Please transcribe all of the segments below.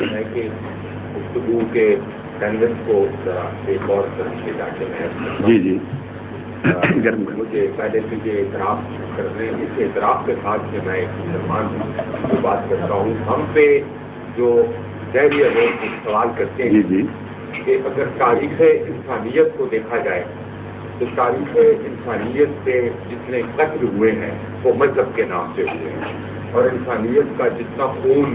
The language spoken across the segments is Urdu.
ہے کہ گفتگو کے کینوس کو ذرا ایک اور طرف لے جا کے میں جی مجھے پہلے سے یہ اعتراف کرنے اس اعتراف کے ساتھ کہ میں ایک مسلمان کی بات کرتا ہوں. ہم پہ جو ظاہری لوگ سوال کرتے ہیں کہ اگر تاریخ انسانیت کو دیکھا جائے تو تاریخ انسانیت سے جتنے قتل ہوئے ہیں وہ مذہب کے نام سے ہوئے ہیں، اور انسانیت کا جتنا خون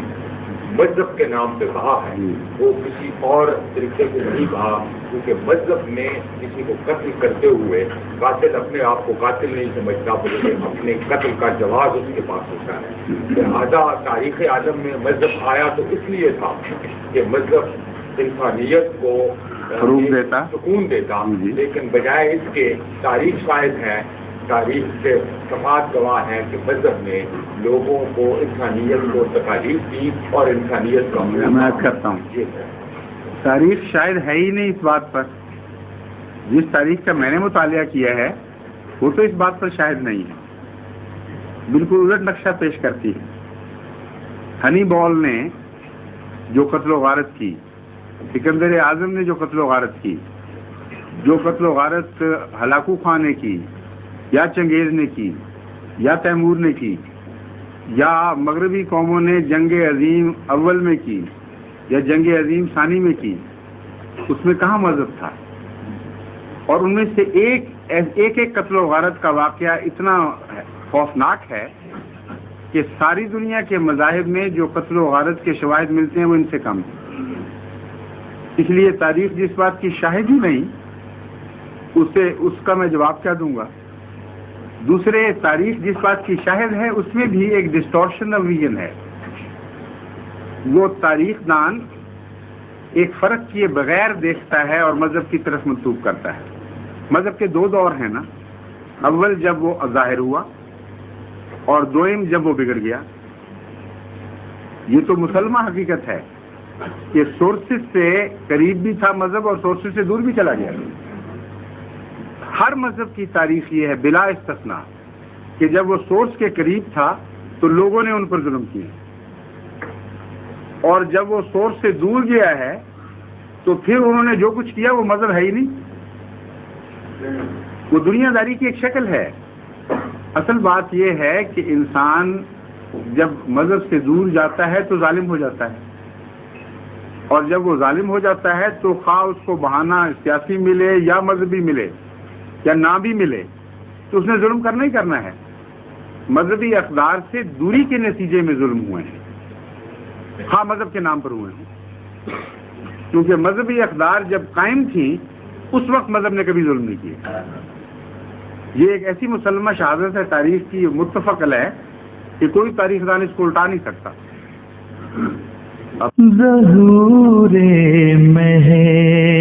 مذہب کے نام پہ بہا ہے وہ کسی اور طریقے سے نہیں بہا، کیونکہ مذہب میں کسی کو قتل کرتے ہوئے قاتل اپنے آپ کو قاتل نہیں سمجھتا بلکہ اپنے قتل کا جواز اس کے پاس ہوتا ہے. لہٰذا تاریخ عالم میں مذہب آیا تو اس لیے تھا کہ مذہب انسانیت کو سکون دیتا، لیکن بجائے اس کے تاریخ شاہد ہے، تاریخ سے صفات گواہ ہے کہ مذہب نے لوگوں کو انسانیت کو تکالیف دی اور انسانیت کا میں کرتا ہوں. تاریخ شاید ہے ہی نہیں اس بات پر. جس تاریخ کا میں نے مطالعہ کیا ہے وہ تو اس بات پر شاہد نہیں ہے، بالکل الٹ نقشہ پیش کرتی ہے. ہنی بال نے جو قتل و غارت کی، سکندر اعظم نے جو قتل و غارت کی، جو قتل و غارت ہلاکو خان نے کی یا چنگیز نے کی یا تیمور نے کی یا مغربی قوموں نے جنگ عظیم اول میں کی یا جنگ عظیم ثانی میں کی، اس میں کہاں مذہب تھا؟ اور ان میں سے ایک قتل و غارت کا واقعہ اتنا خوفناک ہے کہ ساری دنیا کے مذاہب میں جو قتل و غارت کے شواہد ملتے ہیں وہ ان سے کم ہیں. اس لیے تاریخ جس بات کی شاہد ہی نہیں اس کا میں جواب کیا دوں گا. دوسرے، تاریخ جس بات کی شاہد ہے اس میں بھی ایک ڈسٹورشن آف ویژن ہے. وہ تاریخ دان ایک فرق کیے بغیر دیکھتا ہے اور مذہب کی طرف منسوب کرتا ہے. مذہب کے دو دور ہیں نا، اول جب وہ ظاہر ہوا اور دوئم جب وہ بگڑ گیا. یہ تو مسلمہ حقیقت ہے کہ سورسز سے قریب بھی تھا مذہب اور سورسز سے دور بھی چلا گیا. ہر مذہب کی تاریخ یہ ہے بلا استثناء کہ جب وہ سورس کے قریب تھا تو لوگوں نے ان پر ظلم کیے، اور جب وہ سورس سے دور گیا ہے تو پھر انہوں نے جو کچھ کیا وہ مذہب ہے ہی نہیں، وہ دنیا داری کی ایک شکل ہے. اصل بات یہ ہے کہ انسان جب مذہب سے دور جاتا ہے تو ظالم ہو جاتا ہے، اور جب وہ ظالم ہو جاتا ہے تو خواہ اس کو بہانہ سیاسی ملے یا مذہبی ملے یا نہ بھی ملے تو اس نے ظلم کرنا ہی کرنا ہے. مذہبی اقدار سے دوری کے نتیجے میں ظلم ہوئے ہیں، ہاں مذہب کے نام پر ہوئے ہیں، کیونکہ مذہبی اقدار جب قائم تھیں اس وقت مذہب نے کبھی ظلم نہیں کیا. یہ ایک ایسی مسلمہ شہادت ہے تاریخ کی، متفق علیہ، کہ کوئی تاریخ دان اس کو الٹا نہیں سکتا. ظہور مہر